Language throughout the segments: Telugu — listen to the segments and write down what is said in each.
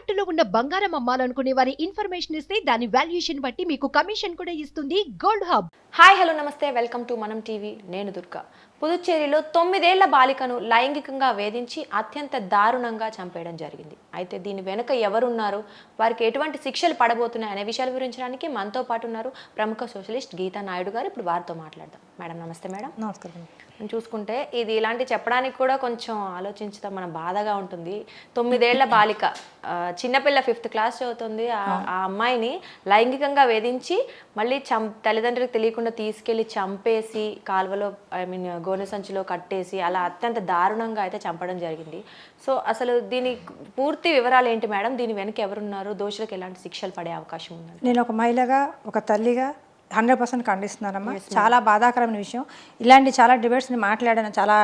తాకట్టులో ఉన్న బంగారం అమ్మాలనుకునే వారి ఇన్ఫర్మేషన్ ఇస్తే దాని వాల్యుయేషన్ బట్టి మీకు కమిషన్ కూడా ఇస్తుంది గోల్డ్ హబ్. హాయ్ హలో నమస్తే, వెల్కమ్ టు మనం టీవీ. నేను దుర్గా. పుదుచ్చేరిలో 9 ఏళ్ల బాలికను లైంగికంగా వేధించి అత్యంత దారుణంగా చంపేయడం జరిగింది. అయితే దీని వెనుక ఎవరున్నారు, వారికి ఎటువంటి శిక్షలు పడబోతున్నాయి అనే విషయాల వివరించడానికి మనతో పాటు ఉన్నారు ప్రముఖ సోషలిస్ట్ గీతా నాయుడు గారు. ఇప్పుడు వారితో మాట్లాడదాం. మేడం నమస్తే. మేడం నమస్కారం. చూసుకుంటే ఇది ఇలాంటి చెప్పడానికి కూడా కొంచెం ఆలోచించడం మన బాధగా ఉంటుంది. 9 ఏళ్ల బాలిక, చిన్నపిల్ల 5th క్లాస్ చదువుతుంది. ఆ అమ్మాయిని లైంగికంగా వేధించి మళ్ళీ తల్లిదండ్రులకు తెలియకుండా తీసుకెళ్లి చంపేసి కాలువలో గోనె సంచిలో కట్టేసి అలా అత్యంత దారుణంగా అయితే చంపడం జరిగింది. సో అసలు దీని పూర్తి వివరాలు ఏంటి మేడం? దీని వెనక ఎవరున్నారు, దోషులకు ఎలాంటి శిక్షలు పడే అవకాశం ఉంది? నేను ఒక మహిళగా, ఒక తల్లిగా 100% ఖండిస్తున్నానమ్మా. చాలా బాధాకరమైన విషయం. ఇలాంటి చాలా డిబేట్స్ని మాట్లాడాను చాలా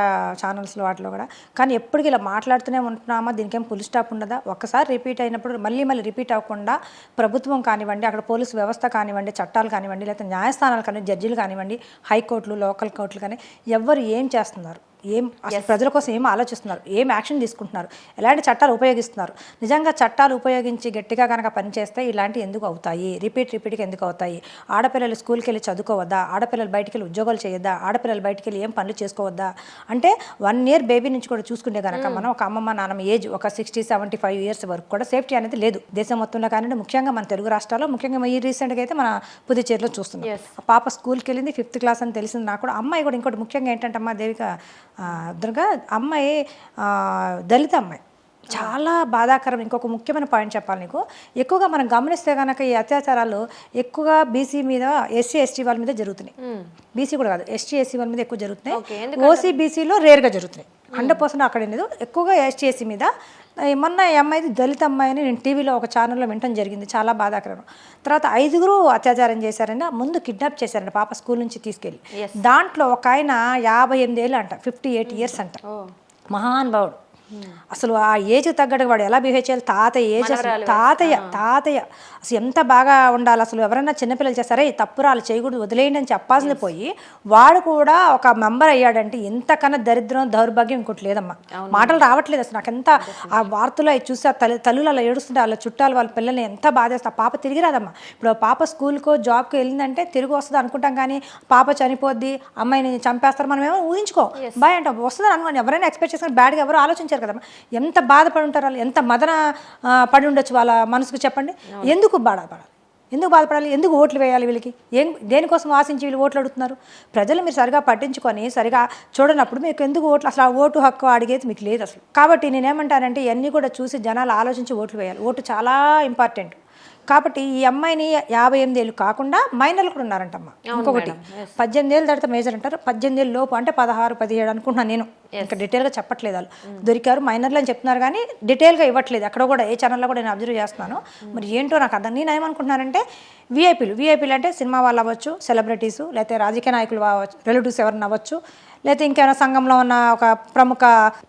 ఛానల్స్లో, వాటిలో కూడా. కానీ ఎప్పటికీ ఇలా మాట్లాడుతూనే ఉంటున్నామా, దీనికేం ఫుల్ స్టాప్ ఉండదా? ఒక్కసారి రిపీట్ అయినప్పుడు మళ్ళీ రిపీట్ అవ్వకుండా ప్రభుత్వం కానివ్వండి, అక్కడ పోలీసు వ్యవస్థ కానివ్వండి, చట్టాలు కానివ్వండి, లేకపోతే న్యాయస్థానాలు కానివ్వండి, జడ్జీలు కానివ్వండి, హైకోర్టులు, లోకల్ కోర్టులు కానీ ఎవరు ఏం చేస్తున్నారు, ఏం అసలు ప్రజల కోసం ఏం ఆలోచిస్తున్నారు, ఏం యాక్షన్ తీసుకుంటున్నారు, ఎలాంటి చట్టాలు ఉపయోగిస్తున్నారు? నిజంగా చట్టాలు ఉపయోగించి గట్టిగా కనుక పనిచేస్తే ఇలాంటివి ఎందుకు అవుతాయి? రిపీట్గా ఎందుకు అవుతాయి? ఆడపిల్లలు స్కూల్కి వెళ్ళి చదువుకోవద్దా? ఆడపిల్లలు బయటికి వెళ్ళి ఉద్యోగాలు చేయొద్దా? ఆడపిల్లలు బయటికి వెళ్ళి ఏం పనులు చేసుకోవద్దా? అంటే 1 year బేబీ నుంచి కూడా చూసుకుంటే కనుక మనం ఒక అమ్మమ్మ నాన్నమ్మ ఏజ్ ఒక 60-75 years వరకు కూడా సేఫ్టీ అనేది లేదు దేశం మొత్తంలో. కానీ ముఖ్యంగా మన తెలుగు రాష్ట్రాల్లో, ముఖ్యంగా ఈ రీసెంట్గా అయితే మన పుదుచ్చేరిలో చూస్తున్నాం. ఆ పాప స్కూల్కి వెళ్ళింది, 5th క్లాస్ అని తెలిసింది నాకు కూడా. అమ్మాయి కూడా ఇంకోటి ముఖ్యంగా ఏంటంటే అమ్మ దేవిక దుర్గా అమ్మాయి దళిత అమ్మాయి. చాలా బాధాకరం. ఇంకొక ముఖ్యమైన పాయింట్ చెప్పాలి నీకు. ఎక్కువగా మనం గమనిస్తే కనుక ఈ అత్యాచారాలు ఎక్కువగా బీసీ మీద, ఎస్సీ ఎస్టీ వాళ్ళ మీద జరుగుతున్నాయి. బీసీ కూడా కాదు, ఎస్టీ ఎస్సీ వాళ్ళ మీద ఎక్కువ జరుగుతున్నాయి. ఓసీ బీసీలో రేర్గా జరుగుతున్నాయి. 100% అక్కడ లేదు. ఎక్కువగా ఎస్టీ ఎస్సీ మీద. మొన్న ఈ అమ్మాయిది దళిత అమ్మాయిని నేను టీవీలో ఒక ఛానల్లో వినటం జరిగింది. చాలా బాధాకరం. తర్వాత 5గురు అత్యాచారం చేశారండి. ముందు కిడ్నాప్ చేశారండి పాప స్కూల్ నుంచి తీసుకెళ్ళి. దాంట్లో ఒక ఆయన 58 ఏళ్ళు అంట, 58 years అంట. మహానుభావుడు. అసలు ఆ ఏజ్ తగ్గట్టు వాడు ఎలా బిహేవ్ చేయాలి? తాతయ్య ఏజ్, అసలు తాతయ్య అసలు ఎంత బాగా ఉండాలి. అసలు ఎవరైనా చిన్నపిల్లలు చేస్తారే తప్పురాలు చేయకూడదు, వదిలేయండి అని చెప్పాల్సింది పోయి వాడు కూడా ఒక మెంబర్ అయ్యాడంటే ఎంతకన్నా దరిద్రం, దౌర్భాగ్యం ఇంకోటి లేదమ్మా. మాటలు రావట్లేదు అసలు. నాకెంత ఆ వార్తలు అవి చూసి ఆ తల్లులు అలా ఏడుస్తుంటే వాళ్ళ చుట్టాలు వాళ్ళ పిల్లల్ని ఎంత బాధేస్తా. పాప తిరిగి రాదమ్మా. ఇప్పుడు పాప స్కూల్కో జాబ్కో వెళ్ళిందంటే తిరిగి వస్తుంది అనుకుంటాం, కానీ పాప చనిపోద్ది, అమ్మాయిని చంపేస్తారు, మనం ఏమో ఊహించుకో బాయ్ అంటే వస్తుందని అనుకోండి. ఎవరైనా ఎక్స్పెక్ట్ చేసుకుని బ్యాడ్గా ఎవరు ఆలోచించారు కదమ్మా. ఎంత బాధపడి ఉంటారు వాళ్ళు, ఎంత మదన పడి ఉండొచ్చు వాళ్ళ మనసుకు. చెప్పండి, ఎందుకు బాధపడాలి? ఎందుకు బాధపడాలి? ఎందుకు ఓట్లు వేయాలి వీళ్ళకి? దేనికోసం ఆశించి వీళ్ళు ఓట్లు అడుగుతున్నారు? ప్రజలు మీరు సరిగా పట్టించుకొని సరిగా చూడనప్పుడు మీకు ఎందుకు ఓట్లు? అసలు ఆ ఓటు హక్కు అడిగేది మీకు లేదు అసలు. కాబట్టి నేనేమంటానంటే ఇవన్నీ కూడా చూసి జనాలు ఆలోచించి ఓట్లు వేయాలి. ఓటు చాలా ఇంపార్టెంట్. కాబట్టి ఈ అమ్మాయిని 58 ఏళ్ళు కాకుండా మైనర్లు కూడా ఉన్నారంటమ్మా. ఇంకొకటి 18 ఏళ్ళు దాటితే మేజర్ అంటారు, 18 ఏళ్ళు లోపు అంటే 16, 17 అనుకుంటున్నాను నేను. ఇంకా డీటెయిల్గా చెప్పట్లేదు. వాళ్ళు దొరికారు మైనర్లు అని చెప్తున్నారు కానీ డీటెయిల్గా ఇవ్వట్లేదు. అక్కడ కూడా ఏ ఛానల్లో కూడా నేను అబ్జర్వ్ చేస్తున్నాను. మరి ఏంటో నాకు అర్థం. నేను ఏమనుకుంటున్నానంటే వీఐపీలు అంటే సినిమా వాళ్ళు అవ్వచ్చు, సెలబ్రిటీసు, లేకపోతే రాజకీయ నాయకులు అవ్వచ్చు, రిలేటివ్స్ ఎవరైనా అవ్వచ్చు, లేకపోతే ఇంకేమైనా సంఘంలో ఉన్న ఒక ప్రముఖ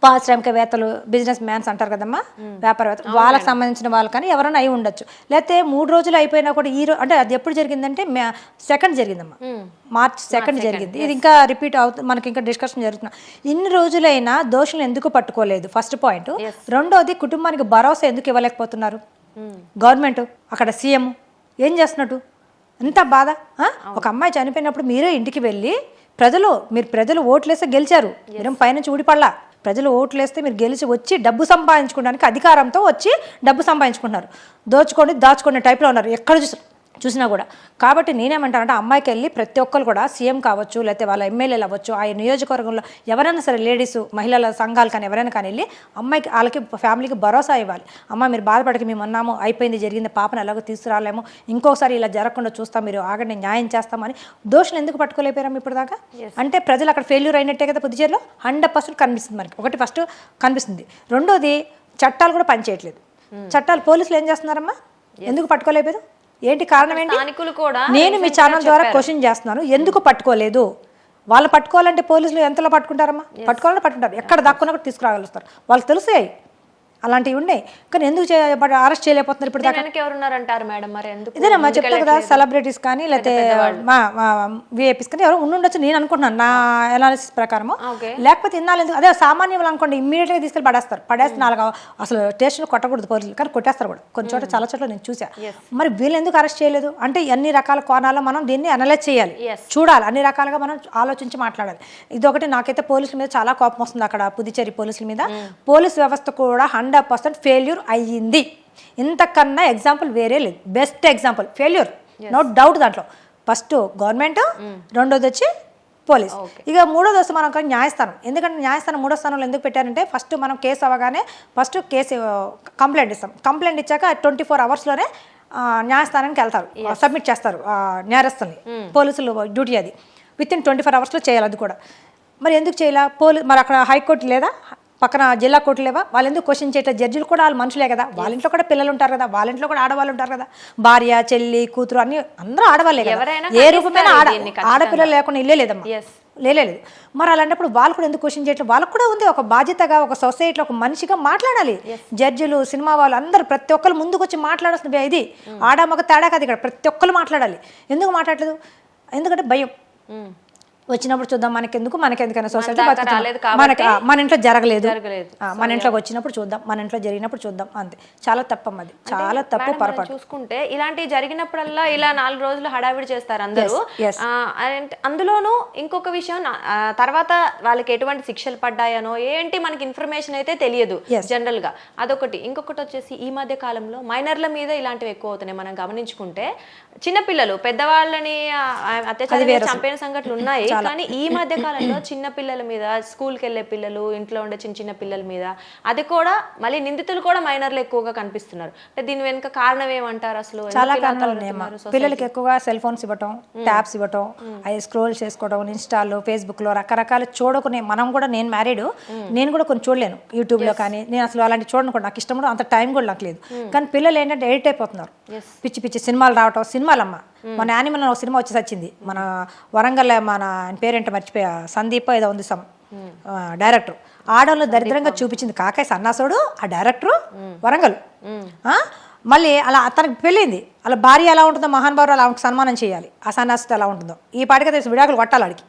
పారిశ్రామికవేత్తలు, బిజినెస్ మ్యాన్స్ అంటారు కదమ్మా, వ్యాపారవేత్తలు, వాళ్ళకి సంబంధించిన వాళ్ళు కానీ ఎవరైనా అయి ఉండొచ్చు. లేకపోతే 3 రోజులు అయిపోయినా కూడా అంటే అది ఎప్పుడు జరిగిందంటే 2nd జరిగిందమ్మా, March 2nd జరిగింది. ఇది ఇంకా రిపీట్ అవుతుంది, మనకి ఇంకా డిస్కషన్ జరుగుతుంది. ఇన్ని రోజులైనా దోషులను ఎందుకు పట్టుకోలేదు? First point. రెండోది, కుటుంబానికి భరోసా ఎందుకు ఇవ్వలేకపోతున్నారు గవర్నమెంట్? అక్కడ సీఎం ఏం చేస్తున్నట్టు? ఎంత బాధ. ఒక అమ్మాయి చనిపోయినప్పుడు మీరే ఇంటికి వెళ్ళి ప్రజలు ఓట్లేస్తే గెలిచారు, మీరు పైనుంచి ఊడిపడలా. ప్రజలు ఓట్లేస్తే మీరు గెలిచి వచ్చి డబ్బు సంపాదించుకోవడానికి అధికారంతో వచ్చి డబ్బు సంపాదించుకుంటున్నారు. దాచుకోండి టైప్లో ఉన్నారు ఎక్కడ చూసినా కూడా. కాబట్టి నేనేమంటానంటే అమ్మాయికి వెళ్ళి ప్రతి ఒక్కరు కూడా సీఎం కావచ్చు, లేకపోతే వాళ్ళ ఎమ్మెల్యేలు అవ్వచ్చు, ఆ నియోజకవర్గంలో ఎవరైనా సరే లేడీస్, మహిళల సంఘాలు కానీ ఎవరైనా కానీ వెళ్ళి అమ్మాయికి, వాళ్ళకి ఫ్యామిలీకి భరోసా ఇవ్వాలి. అమ్మ మీరు బాధపడక, మేము అన్నాము, అయిపోయింది, జరిగింది, పాపను ఎలాగో తీసుకురాలేము, ఇంకోసారి ఇలా జరగకుండా చూస్తాం, మీరు ఆగండి, న్యాయం చేస్తామని. దోషులు ఎందుకు పట్టుకోలేపారు ఇప్పుడు దాకా? అంటే ప్రజలు అక్కడ ఫెయిల్యూర్ అయినట్టే కదా. పుదుచ్చేరిలో 100% కనిపిస్తుంది మనకి. ఒకటి ఫస్ట్ కనిపిస్తుంది. రెండోది, చట్టాలు కూడా పనిచేయట్లేదు. చట్టాలు, పోలీసులు ఏం చేస్తున్నారమ్మా? ఎందుకు పట్టుకోలేపారు? ఏంటి కారణం ఏంటి? నేను మీ ఛానల్ ద్వారా క్వశ్చన్ చేస్తున్నాను, ఎందుకు పట్టుకోలేదు? వాళ్ళు పట్టుకోవాలంటే పోలీసులు ఎంతలో పట్టుకుంటారమ్మా? పట్టుకోవాలంటే పట్టుకుంటారు, ఎక్కడ దాక్కున్నా కూడా తీసుకురాగలుగుతారు. వాళ్ళకి తెలుసాయి అలాంటివి ఉన్నాయి. కానీ ఎందుకు అరెస్ట్ చేయలేకపోతున్నారు ఇప్పుడు దాకా? వెనక ఎవరున్నారంటారు మేడం మరి? ఎందుకు ఇదేనమ్మా చెప్తా కదా, సెలబ్రిటీస్ కానీ లేకపోతే విఐపీస్ కానీ ఎవరు ఉండుండొచ్చు నేను అనుకుంటున్నాను, నా అనాలిసిస్ ప్రకారము. లేకపోతే ఇన్నాళ్ళు ఎందుకు, అదే సామాన్యులు అనుకోండి ఇమ్మీడియట్గా తీసుకెళ్ళి పడేస్తే 4 అసలు స్టేషన్ కొట్టకూడదు పోలీసులు, కానీ కొట్టేస్తారు కూడా కొన్ని చోట్ల, చాలా చోట్ల నేను చూసా. మరి వీళ్ళు ఎందుకు అరెస్ట్ చేయలేదు అంటే అన్ని రకాల కోణాల్లో మనం దీన్ని అనలైజ్ చేయాలి, చూడాలి, అన్ని రకాలుగా మనం ఆలోచించి మాట్లాడాలి. ఇదొకటి నాకైతే పోలీసుల మీద చాలా కోపం వస్తుంది. అక్కడ పుదుచ్చేరి పోలీసుల మీద పోలీస్ వ్యవస్థ కూడా 100% ఫెయిల్యూర్ అయ్యింది. ఇంతకన్నా ఎగ్జాంపుల్ వేరే లేదు. Best example failure, no doubt. దాంట్లో ఫస్ట్ గవర్నమెంట్, రెండోది వచ్చి పోలీస్, ఇక మూడోది వస్తే మనం న్యాయస్థానం. ఎందుకంటే న్యాయస్థానం 3వ స్థానంలో ఎందుకు పెట్టారంటే ఫస్ట్ మనం కేసు అవ్వగానే ఫస్ట్ కేసు కంప్లైంట్ ఇస్తాం, కంప్లైంట్ ఇచ్చాక 24 అవర్స్లోనే న్యాయస్థానానికి వెళ్తారు, సబ్మిట్ చేస్తారు నేరస్తుల్ని. పోలీసులు డ్యూటీ అది వితిన్ 24 అవర్స్లో చేయాలి. అది కూడా మరి ఎందుకు చేయాల మరి అక్కడ హైకోర్టు లేదా, పక్కన జిల్లా కోర్టు లేవా? వాళ్ళు ఎందుకు క్వశ్చన్ చేయట్లేదు? జడ్జిలు కూడా వాళ్ళు మనుషులే కదా, వాళ్ళ ఇంట్లో కూడా పిల్లలు ఉంటారు కదా, వాళ్ళ ఇంట్లో కూడా ఆడవాళ్ళు ఉంటారు కదా, భార్య, చెల్లి, కూతురు అన్ని అందరూ ఆడవాళ్ళే కదా. ఏ రూపమైన ఆడపిల్లలు లేకుండా ఇల్లే లేదమ్మా, లేదు. మరి అలాంటప్పుడు వాళ్ళు కూడా ఎందుకు క్వశ్చన్ చేయట్లేదు? వాళ్ళకు కూడా ఉంది ఒక బాధ్యతగా, ఒక సొసైటీలో ఒక మనిషిగా మాట్లాడాలి. జడ్జిలు, సినిమా వాళ్ళు అందరూ ప్రతి ఒక్కరు ముందుకు వచ్చి మాట్లాడాల్సిన ఇది ఆడ మగ తేడా కాదు, ఇక్కడ ప్రతి ఒక్కరు మాట్లాడాలి. ఎందుకు మాట్లాడలేదు? ఎందుకంటే భయం. వచ్చినప్పుడు చూద్దాం, మనకెందుకైనా సొసైటీ మన ఇంట్లో జరగలేదు, మన ఇంట్లోకి వచ్చినప్పుడు చూద్దాం, మన ఇంట్లో జరిగినప్పుడు చూద్దాం, అంతే. చాలా తప్పమ్మా, అది చాలా తప్పు, పొరపాటు. చూసుకుంటే ఇలాంటివి జరిగినప్పుడల్లా ఇలా 4 రోజులు హడావిడి చేస్తారు అందరూ. అందులోనూ ఇంకొక విషయం, తర్వాత వాళ్ళకి ఎటువంటి శిక్షలు పడ్డాయనో ఏంటి మనకి ఇన్ఫర్మేషన్ అయితే తెలియదు జనరల్ గా, అదొకటి. ఇంకొకటి వచ్చేసి ఈ మధ్య కాలంలో మైనర్ల మీద ఇలాంటివి ఎక్కువ అవుతున్నాయి. మనం గమనించుకుంటే చిన్నపిల్లలు పెద్దవాళ్ళని అత్యాచారం చంపిన సంఘటనలు ఉన్నాయి, కానీ ఈ మధ్య కాలంలో చిన్న పిల్లల మీద, స్కూల్కి వెళ్ళే పిల్లలు, ఇంట్లో ఉండే చిన్న పిల్లల మీద, అది కూడా మళ్ళీ నిందితులు కూడా మైనర్లు ఎక్కువగా కనిపిస్తున్నారు. అంటే దీని వెనుక కారణం ఏమంటారు? అసలు చాలా కారణాలు ఉన్నాయమ్మా. పిల్లలకి ఎక్కువగా సెల్ ఫోన్స్ ఇవ్వటం, ట్యాబ్స్ ఇవ్వటం, అవి స్క్రోల్ చేసుకోవడం, ఇన్స్టాలో, ఫేస్బుక్ లో రకరకాలు చూడకునే. మనం కూడా, నేను మ్యారీడ్, నేను కూడా కొన్ని చూడలేను యూట్యూబ్ లో, కానీ నేను అసలు అలాంటి చూడను కూడా, నాకు ఇష్టం కూడా, అంత టైం కూడా నాకు లేదు. కానీ పిల్లలు ఏంటంటే ఎడిట్ అయిపోతున్నారు, పిచ్చి పిచ్చి సినిమాలు రావటం. సినిమాలమ్మ, మన యానిమల్ ఒక సినిమా వచ్చేసి వచ్చింది, మన వరంగల్, మన పేరేంటో మర్చిపోయా, సందీప్ ఏదో ఉంది డైరెక్టర్. ఆడవాళ్ళు దరిద్రంగా చూపించింది కాకాయ సన్నాసుడు ఆ డైరెక్టరు, వరంగల్. మళ్ళీ అలా తనకు పెళ్ళింది, అలా భార్య ఎలా ఉంటుందో, మహానుభావులు అలా సన్మానం చేయాలి, ఆ సన్నాసుతో ఎలా ఉంటుందో ఈ పాటిగా తెలిసి విడాకులు కొట్టాలి అడిగి.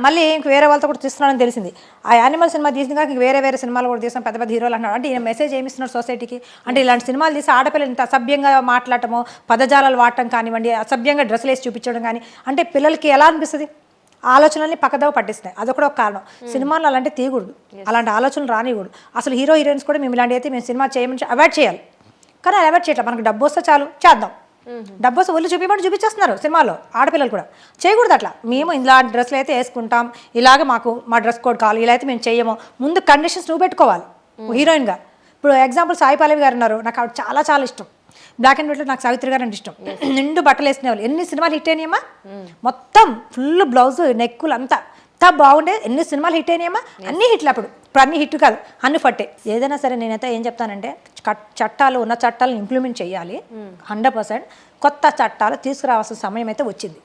మళ్ళీ ఇంక వేరే వాళ్ళతో కూడా తీస్తున్నాడని తెలిసింది. ఆ యానిమల్ సినిమా తీసిన కాక ఇంక వేరే సినిమాలు కూడా తీసిన పెద్ద హీరోలు అంటున్నాడు. అంటే ఈయన మెసేజ్ ఏమి ఇస్తున్నారు సొసైటీకి అంటే, ఇలాంటి సినిమాలు తీసి ఆడపిల్లలు ఇంత అసభ్యంగా మాట్లాడటము, పదజాలాలు వాడటం కానివ్వండి, అసభ్యంగా డ్రెస్సులు వేసి చూపించడం కానీ, అంటే పిల్లలకి ఎలా అనిపిస్తుంది? ఆలోచనల్ని పక్కదవ పట్టిస్తున్నాయి. అదొకటి ఒక కారణం. సినిమాలు అలాంటి తీయకూడదు, అలాంటి ఆలోచనలు రానికూడదు. అసలు హీరో హీరోయిన్స్ కూడా మేము ఇలాంటి అయితే మేము సినిమా చేయమని అవాయిడ్ చేయాలి. కానీ అలా అవాయిడ్ చేయట్లేదు. మనకు డబ్బు వస్తే చాలు చేద్దాం, డబ్బు వస్తే ఒళ్ళు చూపించేస్తున్నారు సినిమాలో. ఆడపిల్లలు కూడా చేయకూడదు అట్లా. మేము ఇలాంటి డ్రెస్సులు అయితే వేసుకుంటాం, ఇలాగే మాకు మా డ్రెస్ కోడ్ కావాలి, ఇలా అయితే మేము చేయము. ముందు కండిషన్స్ నువ్వు పెట్టుకోవాలి హీరోయిన్గా. ఇప్పుడు ఎగ్జాంపుల్ సాయి పల్లవి గారు ఉన్నారు, నాకు ఆవిడ చాలా చాలా ఇష్టం. బ్లాక్ అండ్ వైట్లో నాకు సావిత్రి గారు అంటే ఇష్టం. నిండు బట్టలు వేసుకునేవాళ్ళు. ఎన్ని సినిమాలు హిట్ అయినాయమ్మా, మొత్తం ఫుల్ బ్లౌజ్, నెక్కులు అంతా బాగుండే. ఎన్ని సినిమాలు హిట్ అయినాయమ్మా, అన్ని హిట్లు. ఇప్పుడు అన్ని హిట్ కాదు, అన్ని ఫట్టే. ఏదైనా సరే నేనైతే ఏం చెప్తానంటే, చట్టాలు ఉన్న చట్టాలను ఇంప్లిమెంట్ చేయాలి 100%. కొత్త చట్టాలు తీసుకురావాల్సిన సమయం అయితే వచ్చింది.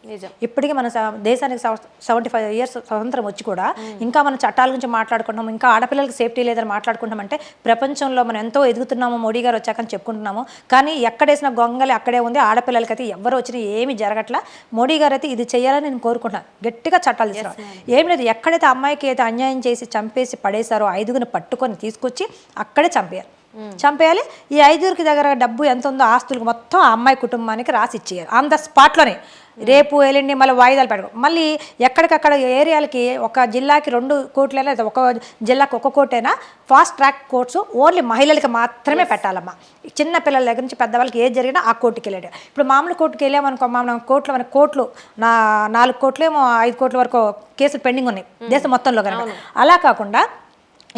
ఇప్పటికీ మన దేశానికి 75 years స్వతంత్రం వచ్చి కూడా ఇంకా మనం చట్టాల గురించి మాట్లాడుకుంటున్నాము, ఇంకా ఆడపిల్లలకి సేఫ్టీ లేదని మాట్లాడుకుంటామంటే ప్రపంచంలో మనం ఎంతో ఎదుగుతున్నాము, మోడీ గారు వచ్చాకని చెప్పుకుంటున్నాము. కానీ ఎక్కడేసిన గొంగలి అక్కడే ఉంది. ఆడపిల్లలకైతే ఎవరు వచ్చినా ఏమి జరగట్లా. మోడీ గారు అయితే ఇది చేయాలని నేను కోరుకుంటున్నాను. గట్టిగా చట్టాలు తీసుకురావాలి. ఏం లేదు, ఎక్కడైతే అమ్మాయికి అయితే అన్యాయం చేసి చంపేసి పడేశారో 5గురిని పట్టుకొని తీసుకొచ్చి అక్కడే చంపేయాలి. ఈ 5గురికి దగ్గర డబ్బు ఎంత ఉందో ఆస్తులకు మొత్తం ఆ అమ్మాయి కుటుంబానికి రాసి ఇచ్చేయాలి ఆన్ ద స్పాట్లోనే. రేపు వెళ్ళండి మళ్ళీ వాయిదాలు పెట్టుకో. మళ్ళీ ఎక్కడికక్కడ ఏరియాలకి ఒక జిల్లాకి 2 కోర్టులైనా లేదా ఒక జిల్లాకి 1 కోర్టైనా ఫాస్ట్ ట్రాక్ కోర్ట్స్ ఓన్లీ మహిళలకి మాత్రమే పెట్టాలమ్మా. చిన్న పిల్లల దగ్గర నుంచి పెద్దవాళ్ళకి ఏది జరిగినా ఆ కోర్టుకి వెళ్ళాడు. ఇప్పుడు మామూలు కోర్టుకి వెళ్ళామనుకో, మనం కోర్టులో మన కోర్టులు 4 కోట్లు ఏమో 5 కోట్ల వరకు కేసులు పెండింగ్ ఉన్నాయి దేశం మొత్తంలో కనుక. అలా కాకుండా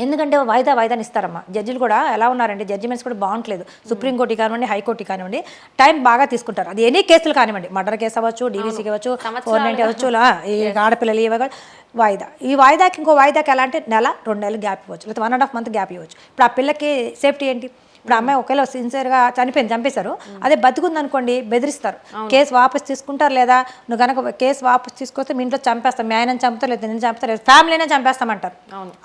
ఎందుకంటే వాయిదాని ఇస్తారమ్మా. జడ్జిలు కూడా ఎలా ఉన్నారంటే జడ్జిమెంట్స్ కూడా బాగుంటలేదు. సుప్రీంకోర్టు కానివ్వండి, హైకోర్టు కానివ్వండి, టైం బాగా తీసుకుంటారు. అది ఎనీ కేసులు కానివ్వండి, మర్డర్ కేసు అవ్వచ్చు, డీవీసీ అవ్వచ్చు, 490 అవ్వచ్చు, ఈ ఆడపిల్లలు ఇవ్వ వాయిదా. ఈ వాయిదాకి ఇంకో వాయిదాకి ఎలా అంటే 1-2 నెలలు గ్యాప్ ఇవ్వచ్చు, లేదా 1.5 month గ్యాప్ ఇవ్వచ్చు. ఇప్పుడు ఆ పిల్లకి సేఫ్టీ ఏంటి? ఇప్పుడు అమ్మాయి ఒకవేళ సిన్సియర్గా చంపేశారు, అదే బతుకుంది అనుకోండి బెదిరిస్తారు, కేసు వాపస్ తీసుకుంటారు, లేదా నువ్వు కనుక కేసు వాపస్ తీసుకొస్తే మీ ఇంట్లో చంపేస్తాం, మీ ఆయన చంపుతారు, లేదా నేను చంపుతారు, లేదా ఫ్యామిలీనే చంపేస్తామంటారు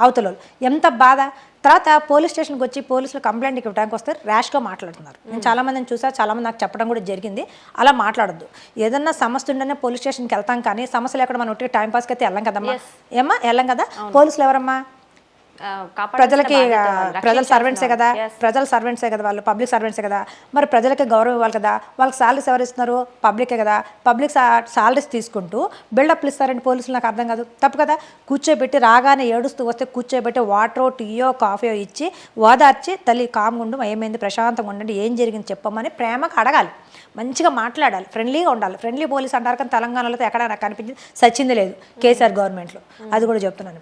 అవతల. ఎంత బాధ. తర్వాత పోలీస్ స్టేషన్కి వచ్చి పోలీసులు కంప్లైంట్ ఇవ్వడానికి వస్తే ర్యాష్గా మాట్లాడుతున్నారు. నేను చాలామందిని చూసా, చాలామంది నాకు చెప్పడం కూడా జరిగింది, అలా మాట్లాడద్దు. ఏదన్నా సమస్య ఉండనే పోలీస్ స్టేషన్కి వెళ్తాం, కానీ సమస్యలు ఎక్కడ మనం ఒట్టి టైంపాస్కి అయితే వెళ్ళం కదమ్మా. ఏమ్మా వెళ్ళం కదా. పోలీసులు ఎవరమ్మా? ప్రజల సర్వెంట్సే కదా, ప్రజల సర్వెంట్సే కదా, వాళ్ళు పబ్లిక్ సర్వెంట్సే కదా. మరి ప్రజలకి గౌరవం ఇవ్వాలి కదా, వాళ్ళకి సాలరీస్ ఎవరు ఇస్తున్నారు? పబ్లికే కదా. పబ్లిక్ సాలరీస్ తీసుకుంటూ బిల్డప్లు ఇస్తారండి పోలీసులు, నాకు అర్థం కాదు. తప్పు కదా. కూర్చోబెట్టి రాగానే ఏడుస్తూ వస్తే కూర్చోబెట్టి వాటరో టీయో కాఫీయో ఇచ్చి ఓదార్చి తల్లి కామ్గుండు, ఏమైంది ప్రశాంతంగా ఉండండి, ఏం జరిగింది చెప్పమని ప్రేమగా అడగాలి, మంచిగా మాట్లాడాలి, ఫ్రెండ్లీగా ఉండాలి. ఫ్రెండ్లీ పోలీస్ అంటారు, కానీ తెలంగాణలో ఎక్కడ నాకు కనిపించింది, సచ్చింది లేదు కేసీఆర్ గవర్నమెంట్లో. అది కూడా చెప్తున్నాను.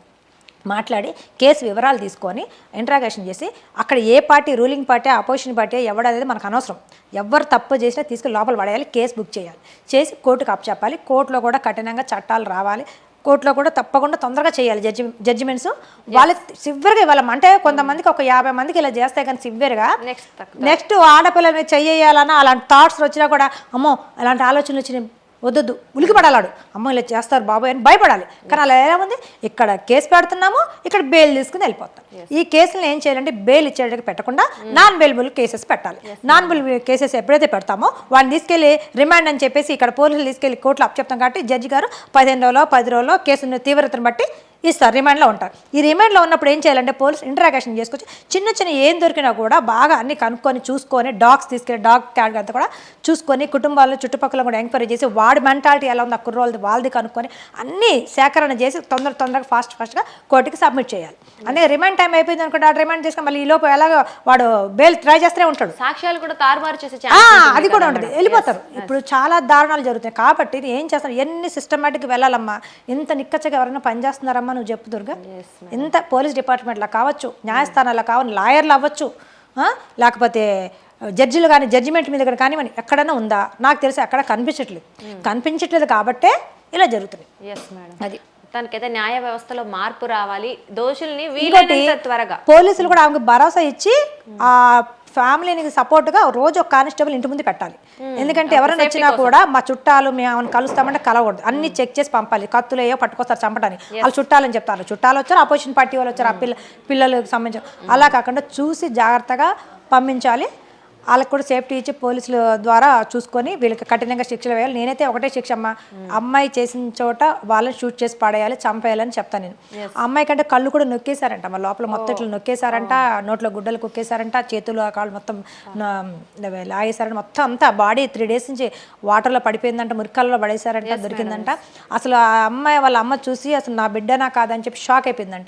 మాట్లాడి కేసు వివరాలు తీసుకొని ఇంట్రాగేషన్ చేసి అక్కడ ఏ party, ruling party, opposition party ఎవడనేది మనకు అనవసరం. ఎవరు తప్పు చేసినా తీసుకుని లోపల పడేయాలి, కేసు బుక్ చేయాలి, చేసి కోర్టుకు అప్పచెప్పాలి. కోర్టులో కూడా కఠినంగా చట్టాలు రావాలి, కోర్టులో కూడా తప్పకుండా తొందరగా చేయాలి జడ్జిమెంట్స్. వాళ్ళు సివియర్గా ఇవ్వాలి. అంటే కొంతమందికి ఒక 50 మందికి ఇలా చేస్తే కానీ సివియర్గా నెక్స్ట్ ఆడపిల్లల మీద చెయ్యాలన్నా అలాంటి థాట్స్ వచ్చినా కూడా అమ్మో అలాంటి ఆలోచనలు వచ్చినాయి వద్దొద్దు, ఉలికి పడాలాడు, అమ్మ ఇలా చేస్తారు బాబాయ్ అని భయపడాలి. కానీ అలా ఎలా ఉంది, ఇక్కడ కేసు పెడుతున్నాము, ఇక్కడ బెయిల్ తీసుకుని వెళ్ళిపోతాం. ఈ కేసులను ఏం చేయాలంటే బెయిల్ ఇచ్చేటికి పెట్టకుండా నాన్ బెయిలబుల్ కేసెస్ పెట్టాలి. నాన్ బెయిలబుల్ కేసెస్ ఎప్పుడైతే పెడతామో వాడిని తీసుకెళ్ళి రిమాండ్ అని చెప్పేసి ఇక్కడ పోలీసులు తీసుకెళ్ళి కోర్టులో అప్పచెప్తాం. కాబట్టి జడ్జి గారు 15 రోజుల్లో 10 రోజుల్లో కేసు తీవ్రతను బట్టి ఇస్తారు, రిమాండ్లో ఉంటారు. ఈ రిమాండ్లో ఉన్నప్పుడు ఏం చేయాలంటే పోలీసు ఇంటరాగేషన్ చేసుకొచ్చి చిన్న చిన్న ఏం దొరికినా కూడా బాగా అన్ని కనుక్కొని చూసుకొని డాగ్స్ తీసుకెళ్ళి డాగ్ క్యాట్ అంతా కూడా చూసుకొని కుటుంబాల్లో చుట్టుపక్కల కూడా ఎంక్వైరీ చేసి వాడి మెంటాలిటీ ఎలా ఉంది ఆ కుర్రోళ్ళది వాళ్ళది కనుక్కొని అన్నీ సేకరణ చేసి తొందరగా ఫాస్ట్గా కోర్టుకి సబ్మిట్ చేయాలి. అంటే రిమాండ్ టైం అయిపోయింది అనుకుంటే రిమాండ్ చేసుకొని మళ్ళీ ఈ లోపు ఎలాగో వాడు బెయిల్ ట్రై చేస్తూనే ఉంటాడు, సాక్ష్యాలు కూడా తారుమారు చేసే అది కూడా ఉంటుంది, వెళ్ళిపోతారు. ఇప్పుడు చాలా దారుణాలు జరుగుతాయి. కాబట్టి ఏం చేస్తారు, ఎన్ని సిస్టమేటిక్గా వెళ్ళాలమ్మా. ఇంత నిక్కచ్చగా ఎవరైనా పనిచేస్తున్నారమ్మా నువ్వు చెప్పు దుర్గా. ఎంత పోలీస్ డిపార్ట్మెంట్లో కావచ్చు, న్యాయస్థానాల్లో కావచ్చు, లాయర్లు అవ్వచ్చు, లేకపోతే జడ్జిలు కానీ జడ్జిమెంట్ మీద కూడా కానివ్వండి, ఎక్కడైనా ఉందా? నాకు తెలిసి అక్కడ కనిపించట్లేదు కాబట్టే ఇలా జరుగుతుంది. అది తనకైతే న్యాయ వ్యవస్థలో మార్పు రావాలి, దోషుల్ని వీలైనంత త్వరగా పోలీసులు కూడా ఆమెకు భరోసా ఇచ్చి ఆ ఫ్యామిలీకి సపోర్ట్గా రోజు ఒక కానిస్టేబుల్ ఇంటి ముందు పెట్టాలి. ఎందుకంటే ఎవరైనా వచ్చినా కూడా మా చుట్టాలు మేము ఆమెను కలుస్తామంటే కలవకూడదు, అన్ని చెక్ చేసి పంపాలి. కత్తులు ఏవో పట్టుకొస్తారు చంపడానికి, వాళ్ళు చుట్టాలని చెప్తారు. చుట్టాలు వచ్చారు, అపోజిషన్ పార్టీ వాళ్ళు వచ్చారు, ఆ పిల్లలకు సంబంధించి అలా కాకుండా చూసి జాగ్రత్తగా పంపించాలి. వాళ్ళకి కూడా సేఫ్టీ ఇచ్చి పోలీసుల ద్వారా చూసుకొని వీళ్ళకి కఠినంగా శిక్షలు వేయాలి. నేనైతే ఒకటే శిక్ష అమ్మ, అమ్మాయి చేసిన చోట వాళ్ళని షూట్ చేసి పడేయాలి, చంపేయాలని చెప్తాను నేను. ఆ అమ్మాయి కంటే కళ్ళు కూడా నొక్కేశారంట, మా లోపల మొత్తం ఇట్లా నొక్కేశారంట, నోట్లో గుడ్డలు కుక్కేశారంట, చేతులు కాళ్ళు మొత్తం లాగేశారంట, మొత్తం అంతా బాడీ 3 days నుంచి వాటర్లో పడిపోయిందంట, మురికాల్లో పడేశారంట, దొరికిందంట. అసలు ఆ అమ్మాయి వాళ్ళ అమ్మ చూసి అసలు నా బిడ్డనా కాదని చెప్పి షాక్ అయిపోయిందంట.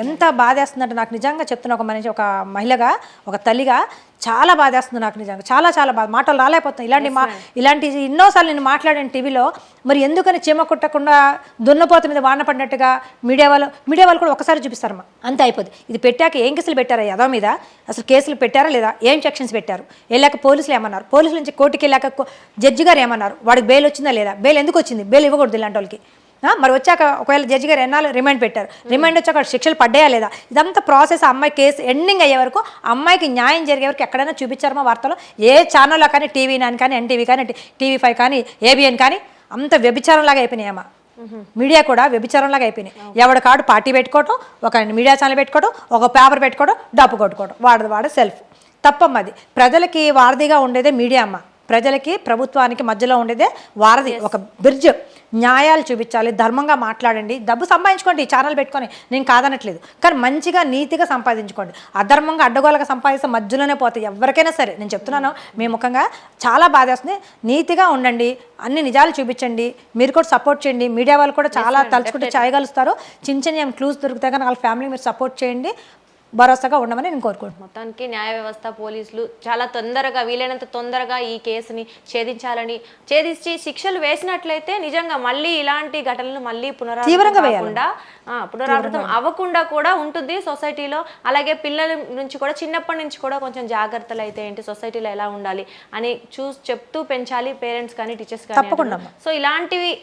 ఎంత బాధేస్తుందంటే నాకు నిజంగా చెప్తున్నా, ఒక మహిళగా, ఒక తల్లిగా చాలా బాధేస్తుంది నాకు నిజంగా, చాలా బాధ, మాటలు రాలేకపోతున్నాయి. ఇలాంటి ఎన్నోసార్లు నేను మాట్లాడాను టీవీలో. మరి ఎందుకని చీమ కుట్టకుండా దున్నపోత మీద వాన పడినట్టుగా మీడియా వాళ్ళు కూడా ఒకసారి చూపిస్తారమ్మా, అంతే అయిపోద్ది. ఇది పెట్టాక ఏం కేసులు పెట్టారా యదో మీద, అసలు కేసులు పెట్టారా లేదా, ఏం సెక్షన్స్ పెట్టారు, వెళ్ళాక పోలీసులు ఏమన్నారు, పోలీసుల నుంచి కోర్టుకి వెళ్ళాక జడ్జి గారు ఏమన్నారు, వాడికి బెయిల్ వచ్చిందా లేదా, బెయిల్ ఎందుకు వచ్చింది, బెయిల్ ఇవ్వకూడదు ఇలాంటి వాళ్ళకి. మరి వచ్చాక ఒకవేళ జడ్జి గారు ఎన్నాళ్ళు రిమాండ్ పెట్టారు, రిమాండ్ వచ్చాక శిక్షలు పడ్డాయా లేదా, ఇదంతా ప్రాసెస్. అమ్మాయి కేసు ఎండింగ్ అయ్యే వరకు, అమ్మాయికి న్యాయం జరిగే వరకు ఎక్కడైనా చూపించారమా వార్తలో? ఏ ఛానల్లో కానీ, TV9 కానీ, NTV కానీ, TV5 కానీ, ABN కానీ, అంత వ్యభిచారంలాగా అయిపోయినాయమ్మా. మీడియా కూడా వ్యభిచారంలాగా అయిపోయినాయి. ఎవడ కాడు పార్టీ పెట్టుకోవటం, ఒక మీడియా ఛానల్ పెట్టుకోవడం, ఒక పేపర్ పెట్టుకోవడం, డబ్బు కొట్టుకోవడం, వాడ సెల్ఫ్. తప్పమ్మది. ప్రజలకి వారధిగా ఉండేదే మీడియా అమ్మ, ప్రజలకి ప్రభుత్వానికి మధ్యలో ఉండేదే వారధి, ఒక బ్రిడ్జ్. న్యాయాలు చూపించాలి, ధర్మంగా మాట్లాడండి, డబ్బు సంపాదించుకోండి, ఛానల్ పెట్టుకొని, నేను కాదనట్లేదు, కానీ మంచిగా నీతిగా సంపాదించుకోండి. అధర్మంగా అడ్డగోలుగా సంపాదిస్తే మధ్యలోనే పోతాయి ఎవరికైనా సరే. నేను చెప్తున్నాను మీ ముఖంగా, చాలా బాధేస్తుంది. నీతిగా ఉండండి, అన్ని నిజాలు చూపించండి, మీరు కూడా సపోర్ట్ చేయండి. మీడియా వాళ్ళు కూడా చాలా తలుచుకుంటే చేయగలుస్తారు. చిన్న క్లూస్ దొరికితే కానీ వాళ్ళ ఫ్యామిలీ మీరు సపోర్ట్ చేయండి, భరోసాగా ఉండమని నేను కోరుకుంటున్నాను. మొత్తానికి న్యాయ వ్యవస్థ, పోలీసులు చాలా తొందరగా, వీలైనంత తొందరగా ఈ కేసుని ఛేదించి శిక్షలు వేసినట్లయితే నిజంగా మళ్ళీ ఇలాంటి ఘటనలు మళ్ళీ పునరావృతం అవ్వకుండా కూడా ఉంటుంది సొసైటీలో. అలాగే పిల్లల నుంచి కూడా చిన్నప్పటి నుంచి కూడా కొంచెం జాగ్రత్తలు అయితే ఏంటి, సొసైటీలో ఎలా ఉండాలి అని చెప్తూ పెంచాలి పేరెంట్స్ కానీ టీచర్స్ కానీ. సో ఇలాంటివి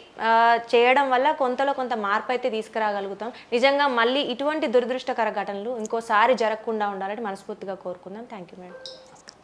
చేయడం వల్ల కొంత మార్పు అయితే తీసుకురాగలుగుతాం. నిజంగా మళ్ళీ ఇటువంటి దురదృష్టకర ఘటనలు ఇంకోసారి జరగకుండా ఉండాలని మనస్ఫూర్తిగా కోరుకుందాం. Thank you madam.